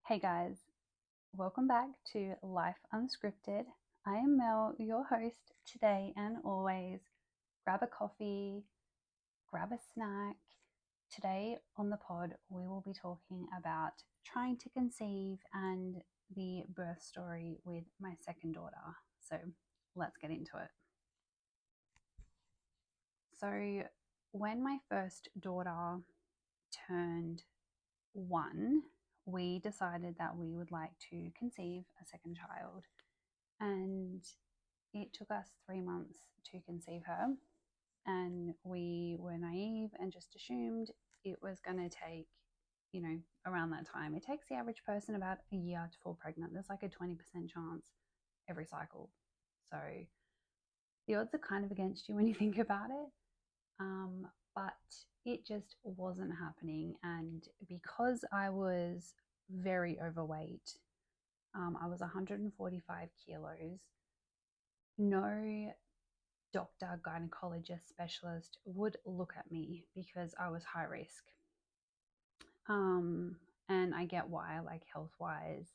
Hey guys, welcome back to Life Unscripted. I am Mel, your host today and always. Grab a coffee, grab a snack. Today on the pod, we will be talking about trying to conceive and the birth story with my second daughter. So let's get into it. So, when my first daughter turned 1, we decided that we would like to conceive a second child. And it took us 3 months to conceive her. And we were naive and just assumed it was going to take, around that time. It takes the average person about a year to fall pregnant. There's like a 20% chance every cycle. So the odds are kind of against you when you think about it. But it just wasn't happening. And because I was very overweight, I was 145 kilos. No doctor, gynecologist, specialist would look at me because I was high risk. And I get why, like health wise,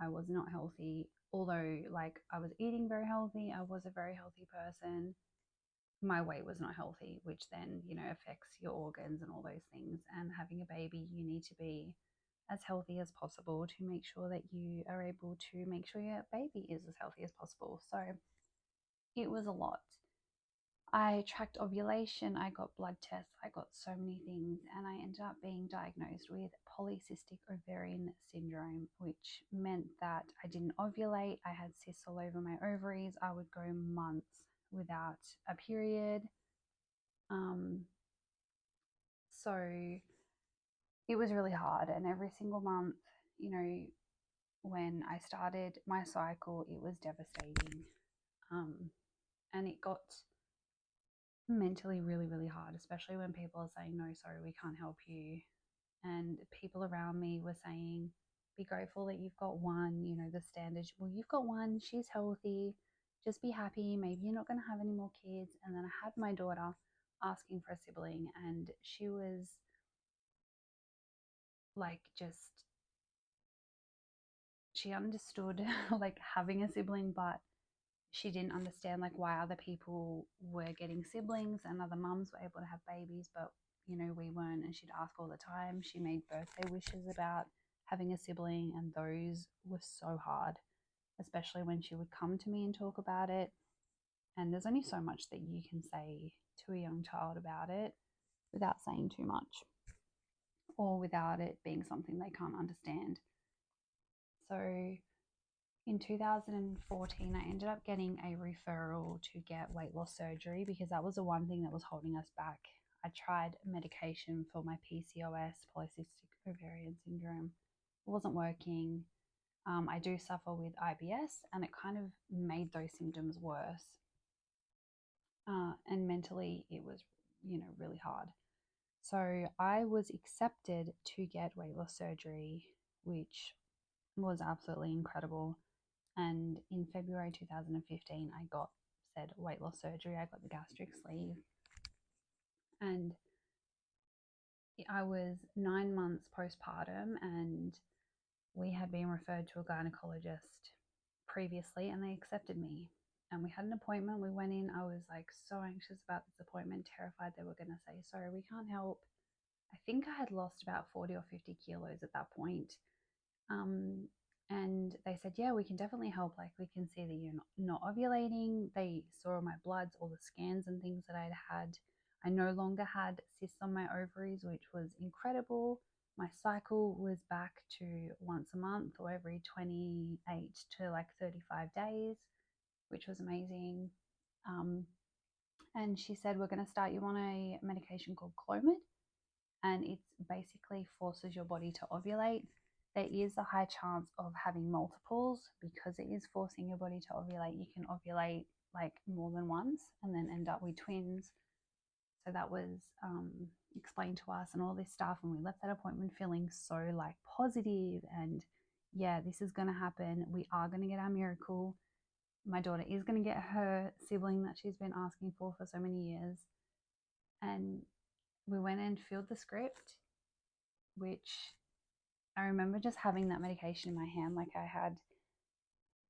I was not healthy. Although, like, I was eating very healthy, I was a very healthy person. My weight was not healthy, which then, affects your organs and all those things. And having a baby, you need to be as healthy as possible to make sure that you are able to make sure your baby is as healthy as possible. So it was a lot. I tracked ovulation, I got blood tests, I got so many things, and I ended up being diagnosed with polycystic ovarian syndrome, which meant that I didn't ovulate. I had cysts all over my ovaries. I would go months without a period. So it was really hard, and every single month, when I started my cycle, it was devastating. And it got mentally really, really hard, especially when people are saying, no, sorry, we can't help you. And people around me were saying, be grateful that you've got one, the standard, well, you've got one, she's healthy, just be happy, maybe you're not going to have any more kids. And then I had my daughter asking for a sibling, and she was like, just, she understood like having a sibling, but she didn't understand like why other people were getting siblings and other mums were able to have babies, but we weren't. And she'd ask all the time. She made birthday wishes about having a sibling, and those were so hard, especially when she would come to me and talk about it. And there's only so much that you can say to a young child about it without saying too much, or without it being something they can't understand. So in 2014, I ended up getting a referral to get weight loss surgery because that was the one thing that was holding us back. I tried medication for my PCOS, polycystic ovarian syndrome. It wasn't working. I do suffer with IBS, and it kind of made those symptoms worse. And mentally, it was, really hard. So I was accepted to get weight loss surgery, which was absolutely incredible. And in February 2015, I got said weight loss surgery. I got the gastric sleeve. And I was 9 months postpartum, and we had been referred to a gynecologist previously, and they accepted me. And we had an appointment. We went in. I was like so anxious about this appointment, terrified they were going to say, sorry, we can't help. I think I had lost about 40 or 50 kilos at that point. And they said, yeah, we can definitely help. Like, we can see that you're not ovulating. They saw my bloods, all the scans and things that I'd had. I no longer had cysts on my ovaries, which was incredible. My cycle was back to once a month or every 28 to like 35 days, which was amazing. And she said, we're going to start you on a medication called Clomid, and it basically forces your body to ovulate. There is a high chance of having multiples because it is forcing your body to ovulate. You can ovulate like more than once and then end up with twins. So that was explained to us and all this stuff. And we left that appointment feeling so like positive and yeah, this is going to happen. We are going to get our miracle. My daughter is going to get her sibling that she's been asking for so many years. And we went and filled the script, which I remember just having that medication in my hand. Like, I had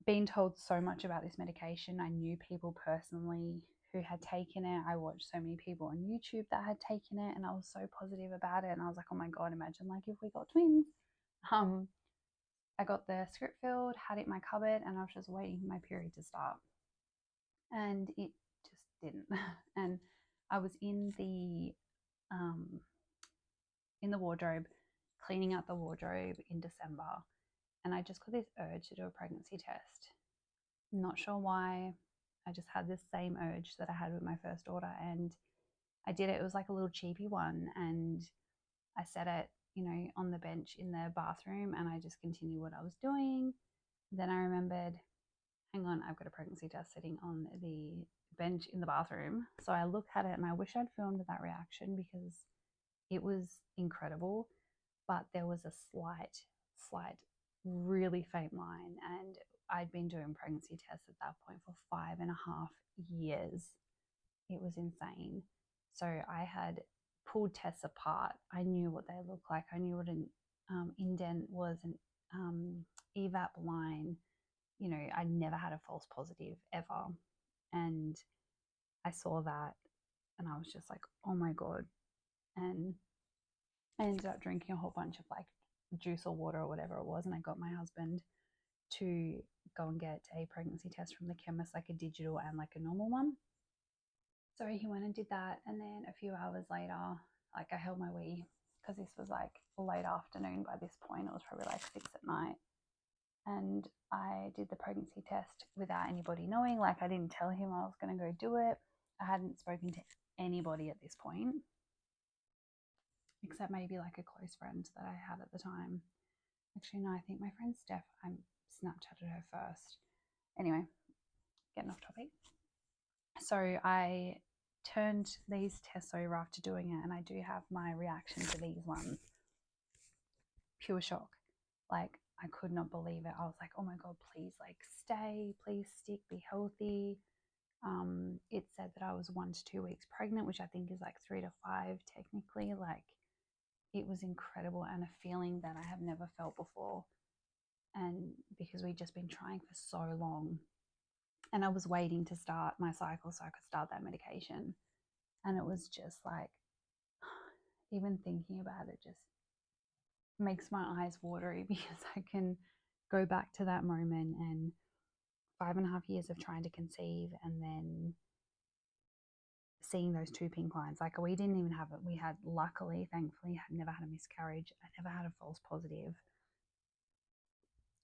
been told so much about this medication. I knew people personally who had taken it. I watched so many people on YouTube that had taken it, and I was so positive about it. And I was like, oh my God, imagine like if we got twins. I got the script filled, had it in my cupboard, and I was just waiting for my period to start. And it just didn't. And I was in the wardrobe, cleaning out the wardrobe in December, and I just got this urge to do a pregnancy test. Not sure why. I just had this same urge that I had with my first daughter, and I did it. It was like a little cheapy one, and I set it, on the bench in the bathroom, and I just continued what I was doing. Then I remembered, hang on, I've got a pregnancy test sitting on the bench in the bathroom. So I looked at it, and I wish I'd filmed that reaction because it was incredible, but there was a slight, really faint line. And I'd been doing pregnancy tests at that point for 5.5 years. It was insane. So I had pulled tests apart. I knew what they looked like. I knew what an indent was, an evap line. I never had a false positive ever. And I saw that, and I was just like, oh my God. And I ended up drinking a whole bunch of like juice or water or whatever it was. And I got my husband to go and get a pregnancy test from the chemist, like a digital and like a normal one. So he went and did that. And then a few hours later, like I held my wee, because this was like late afternoon by this point. It was probably like 6 at night. And I did the pregnancy test without anybody knowing. Like, I didn't tell him I was going to go do it. I hadn't spoken to anybody at this point, except maybe like a close friend that I had at the time. Actually, no, I think my friend Steph, I Snapchatted her first. Anyway, getting off topic. So I turned these tests over after doing it, and I do have my reaction to these ones. Pure shock. Like, I could not believe it. I was like, oh my God, please, like, stay, please stick, be healthy. It said that I was 1 to 2 weeks pregnant, which I think is like 3 to 5 technically. Like, it was incredible, and a feeling that I have never felt before. And because we'd just been trying for so long, and I was waiting to start my cycle so I could start that medication. And it was just like, even thinking about it just makes my eyes watery, because I can go back to that moment and 5.5 years of trying to conceive, and then seeing those 2 pink lines. Like, we didn't even have it. We had, luckily, thankfully, had never had a miscarriage. I never had a false positive.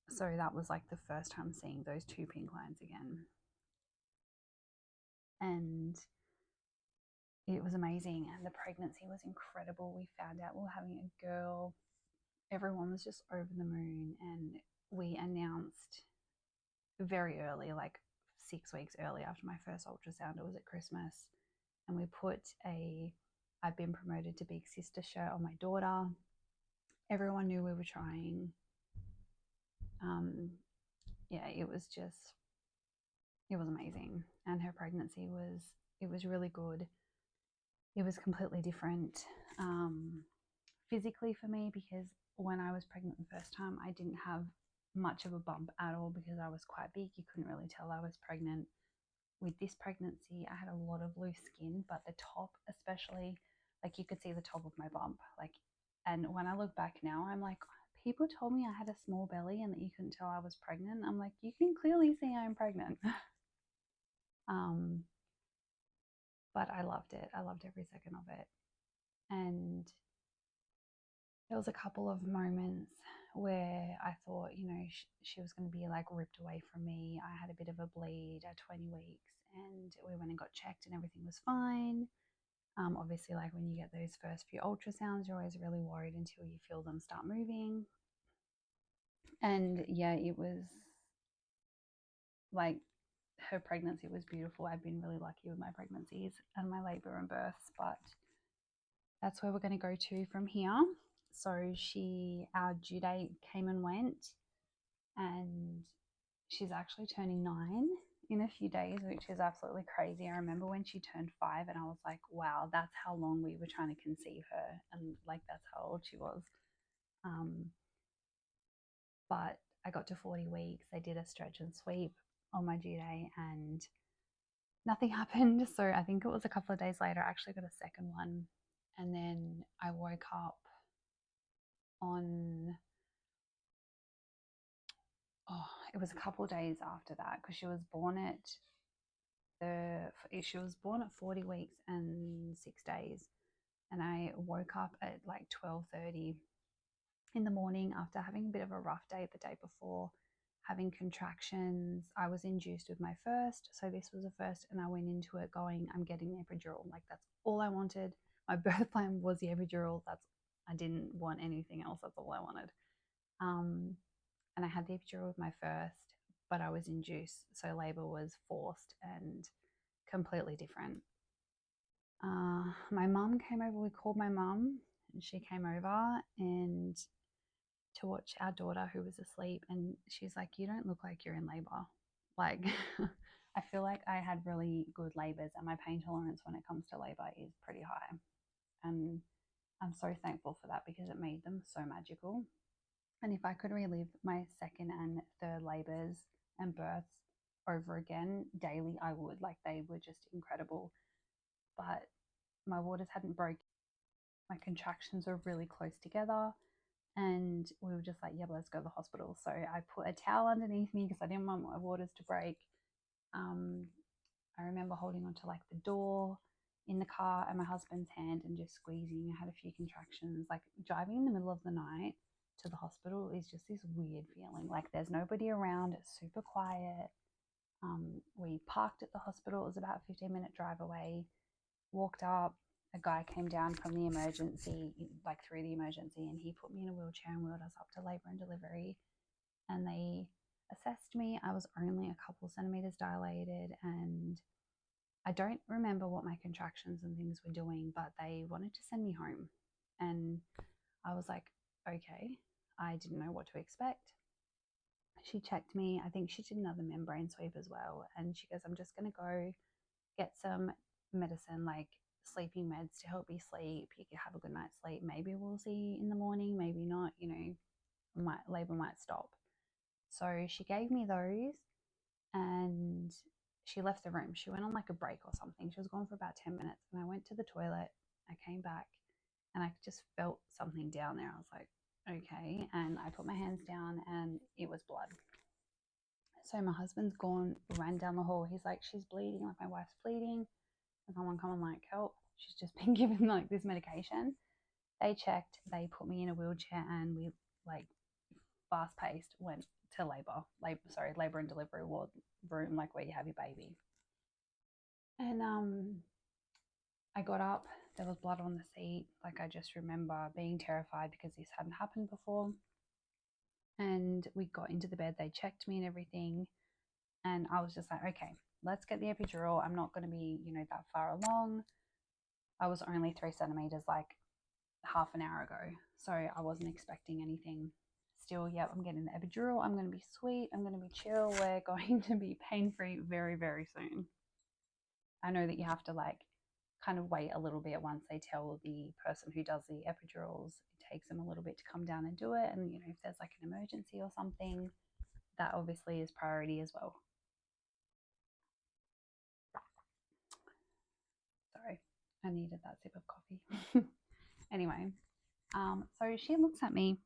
So that was like the first time seeing those 2 pink lines again. And it was amazing. And the pregnancy was incredible. We found out we were having a girl. Everyone was just over the moon. And we announced very early, like 6 weeks early after my first ultrasound. It was at Christmas. And we put I've been promoted to big sister shirt on my daughter. Everyone knew we were trying. Yeah, it was amazing. And her pregnancy was really good. It was completely different physically for me, because when I was pregnant the first time, I didn't have much of a bump at all because I was quite big. You couldn't really tell I was pregnant. With this pregnancy, I had a lot of loose skin, but the top especially, like, you could see the top of my bump. Like, and when I look back now, I'm like, people told me I had a small belly and that you couldn't tell I was pregnant. I'm like, you can clearly see I'm pregnant. But I loved it. I loved every second of it. And there was a couple of moments where I thought, she was going to be like ripped away from me. I had a bit of a bleed at 20 weeks, and we went and got checked and everything was fine. Obviously, like, when you get those first few ultrasounds, you're always really worried until you feel them start moving. And yeah, it was like, her pregnancy was beautiful. I've been really lucky with my pregnancies and my labor and births, but that's where we're going to go to from here. So our due date came and went, and she's actually turning 9 in a few days, which is absolutely crazy. I remember when she turned 5, and I was like, wow, that's how long we were trying to conceive her, and like, that's how old she was. But I got to 40 weeks. They did a stretch and sweep on my due day and nothing happened. So I think it was a couple of days later, I actually got a second one. And then I woke up on, it was a couple of days after that because she was born at 40 weeks and 6 days. And I woke up at like 12:30 in the morning after having a bit of a rough day the day before, having contractions. I was induced with my first, so this was a first, and I went into it going, I'm getting the epidural. Like, that's all I wanted. My birth plan was the epidural. I didn't want anything else. That's all I wanted. And I had the epidural with my first, but I was induced, so labor was forced and completely different. My mum came over. We called my mum, and she came over and to watch our daughter who was asleep, and she's like, you don't look like you're in labor. Like, I feel like I had really good labors, and my pain tolerance when it comes to labor is pretty high. And I'm so thankful for that because it made them so magical. And if I could relive my second and third labors and births over again daily, I would. Like, they were just incredible. But my waters hadn't broken. My contractions were really close together. And we were just like, yeah, let's go to the hospital. So I put a towel underneath me because I didn't want my waters to break. I remember holding onto like the door in the car and my husband's hand and just squeezing. I had a few contractions. Like, driving in the middle of the night to the hospital is just this weird feeling. Like, there's nobody around. It's super quiet. We parked at the hospital. It was about a 15-minute drive away. Walked up. A guy came down from the emergency, like through the emergency, and he put me in a wheelchair and wheeled us up to labor and delivery. And they assessed me. I was only a couple centimeters dilated, and I don't remember what my contractions and things were doing, but they wanted to send me home. And I was like, okay, I didn't know what to expect. She checked me. I think she did another membrane sweep as well. And she goes, I'm just going to go get some medicine, like sleeping meds to help you sleep. You can have a good night's sleep. Maybe we'll see you in the morning, maybe not, labor might stop. So she gave me those and she left the room. She went on like a break or something. She was gone for about 10 minutes. And I went to the toilet. I came back and I just felt something down there. I was like, okay. And I put my hands down and it was blood. So my husband's gone, ran down the hall. He's like, she's bleeding. Like, my wife's bleeding. Can someone come and like help? She's just been given like this medication. They checked, they put me in a wheelchair, and we like fast paced went to labor and delivery ward room, like where you have your baby. And I got up, there was blood on the seat. Like, I just remember being terrified because this hadn't happened before. And we got into the bed, they checked me and everything. And I was just like, okay, let's get the epidural. I'm not going to be, that far along. I was only 3 centimeters, like half an hour ago. So I wasn't expecting anything. Still, yep, I'm getting the epidural. I'm going to be sweet. I'm going to be chill. We're going to be pain-free very, very soon. I know that you have to like kind of wait a little bit once they tell the person who does the epidurals. It takes them a little bit to come down and do it. And, if there's like an emergency or something, that obviously is priority as well. Sorry, I needed that sip of coffee. Anyway, so she looks at me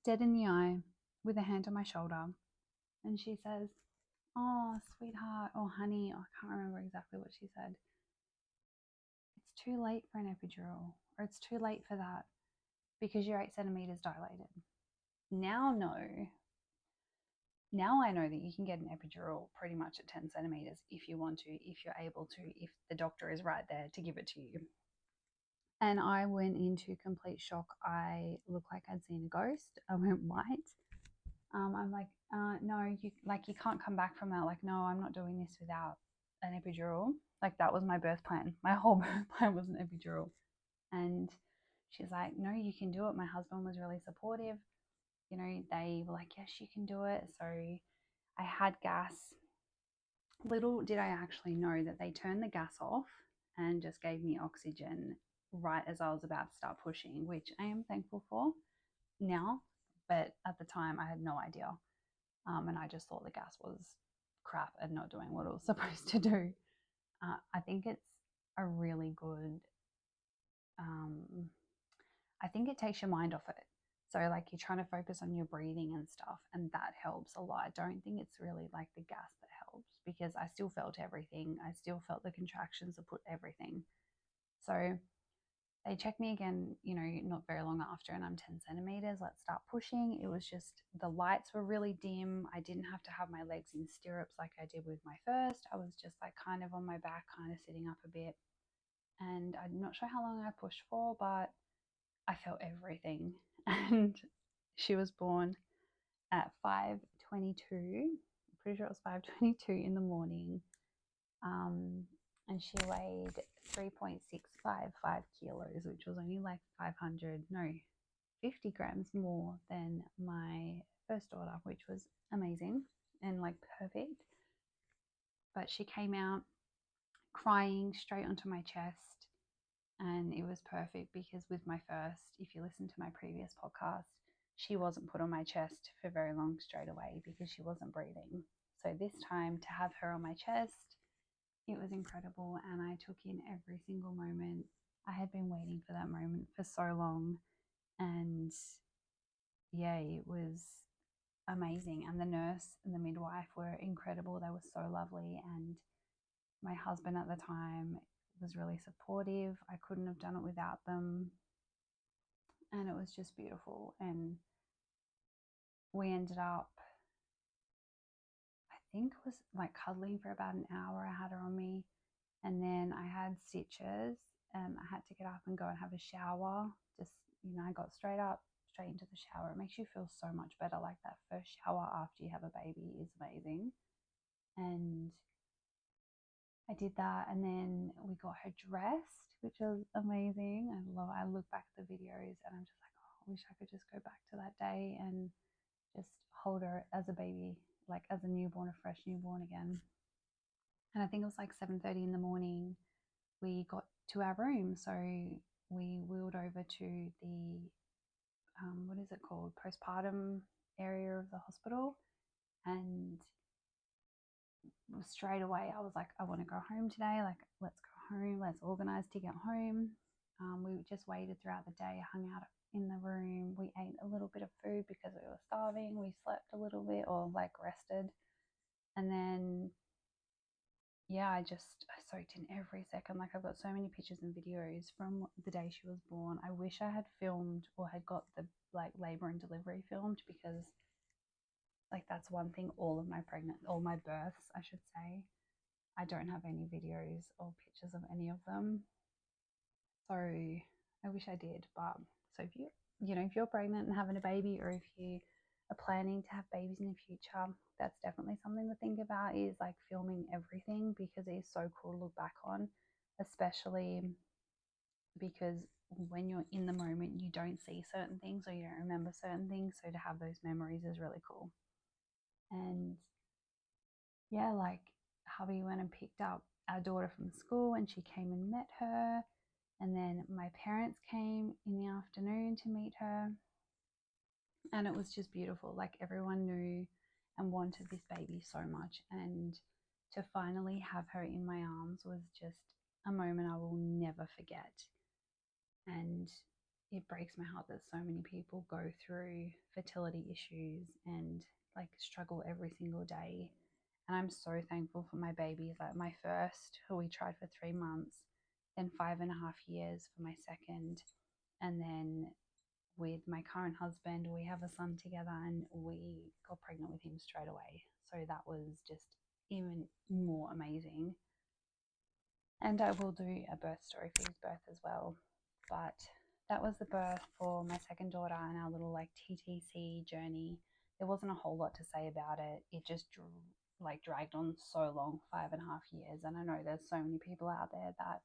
dead in the eye with a hand on my shoulder, and she says, oh, sweetheart, or honey, I can't remember exactly what she said. It's too late for an epidural, or it's too late for that because you're 8 centimeters dilated. Now I know that you can get an epidural pretty much at 10 centimeters if you want to, if you're able to, if the doctor is right there to give it to you. And I went into complete shock. I looked like I'd seen a ghost. I went white. I'm like, no, you can't come back from that. Like, no, I'm not doing this without an epidural. Like, that was my birth plan. My whole birth plan was an epidural. And she's like, no, you can do it. My husband was really supportive. They were like, yes, you can do it. So I had gas. Little did I actually know that they turned the gas off and just gave me oxygen right as I was about to start pushing, which I am thankful for now. But at the time, I had no idea. And I just thought the gas was crap and not doing what it was supposed to do. I think it's a really good, I think it takes your mind off it. So, like, you're trying to focus on your breathing and stuff, and that helps a lot. I don't think it's really like the gas that helps, because I still felt everything. I still felt the contractions that put everything. So, they checked me again, not very long after, and I'm 10 centimeters. Let's start pushing. It was just the lights were really dim. I didn't have to have my legs in stirrups like I did with my first. I was just like kind of on my back, kind of sitting up a bit. And I'm not sure how long I pushed for, but I felt everything. And she was born at 5:22. I'm pretty sure it was 5:22 in the morning. And she weighed 3.655 kilos, which was only like 50 grams more than my first daughter, which was amazing and like perfect. But she came out crying straight onto my chest, and it was perfect, because with my first, if you listen to my previous podcast, she wasn't put on my chest for very long straight away because she wasn't breathing. So this time, to have her on my chest, it was incredible, and I took in every single moment. I had been waiting for that moment for so long, and yeah, it was amazing. And the nurse and the midwife were incredible. They were so lovely, and my husband at the time was really supportive. I couldn't have done it without them, and it was just beautiful. And we ended up, I think it was like cuddling for about an hour. I had her on me, and then I had stitches, and I had to get up and go and have a shower. Just, I got straight up, straight into the shower. It makes you feel so much better. Like, that first shower after you have a baby is amazing. And I did that, and then we got her dressed, which was amazing. I look back at the videos and I'm just like, oh, I wish I could just go back to that day and just hold her as a baby, like as a newborn, a fresh newborn again. And I think it was like 7:30 in the morning. We got to our room, so we wheeled over to the what is it called, postpartum area of the hospital, and straight away I was like, I want to go home today. Like, let's go home. Let's organize to get home. We just waited throughout the day, hung out in the room. We ate a little bit of food because we were starving. We slept a little bit, or like rested. And then, yeah, I soaked in every second. Like, I've got so many pictures and videos from the day she was born. I wish I had filmed or had got the like labor and delivery filmed, because like that's one thing, all my births, I should say, I don't have any videos or pictures of any of them. So I wish I did. But so if you're pregnant and having a baby, or if you are planning to have babies in the future, that's definitely something to think about, is like filming everything, because it is so cool to look back on, especially because when you're in the moment, you don't see certain things or you don't remember certain things. So to have those memories is really cool. And yeah, like, hubby went and picked up our daughter from school, and she came and met her. And then my parents came in the afternoon to meet her. And it was just beautiful. Like, everyone knew and wanted this baby so much. And to finally have her in my arms was just a moment I will never forget. And it breaks my heart that so many people go through fertility issues and like struggle every single day. And I'm so thankful for my babies. Like, my first, who we tried for 3 months, then 5.5 years for my second. And then with my current husband, we have a son together, and we got pregnant with him straight away. So that was just even more amazing. And I will do a birth story for his birth as well. But that was the birth for my second daughter and our little like TTC journey. There wasn't a whole lot to say about it. It just dragged on so long, 5.5 years. And I know there's so many people out there that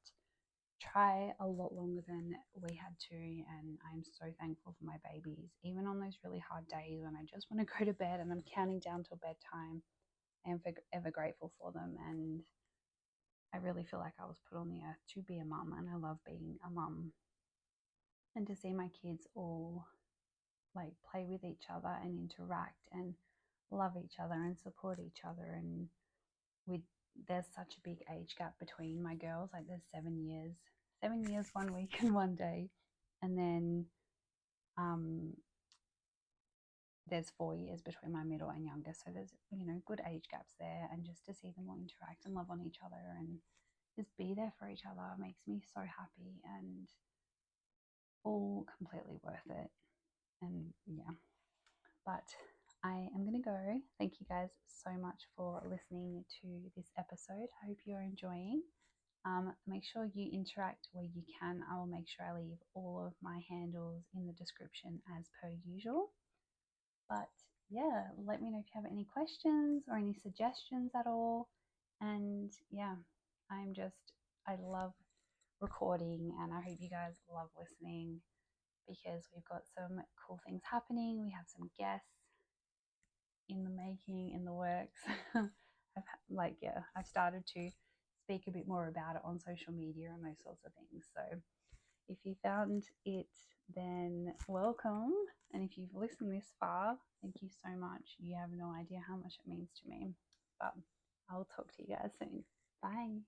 try a lot longer than we had to. And I'm so thankful for my babies. Even on those really hard days when I just want to go to bed and I'm counting down till bedtime, I am forever grateful for them. And I really feel like I was put on the earth to be a mum, and I love being a mum. And to see my kids all like play with each other and interact and love each other and support each other. And we there's such a big age gap between my girls. Like there's 7 years, 7 years, 1 week and 1 day, and then there's 4 years between my middle and youngest. So there's good age gaps there, and just to see them all interact and love on each other and just be there for each other makes me so happy, and all completely worth it. And yeah, but I am going to go. Thank you guys so much for listening to this episode. I hope you're enjoying. Make sure you interact where you can. I will make sure I leave all of my handles in the description as per usual. But yeah, let me know if you have any questions or any suggestions at all. And yeah, I love recording, and I hope you guys love listening, because we've got some cool things happening. We have some guests in the making, in the works. I've started to speak a bit more about it on social media and those sorts of things. So if you found it, then welcome. And if you've listened this far, thank you so much. You have no idea how much it means to me. But I'll talk to you guys soon. Bye.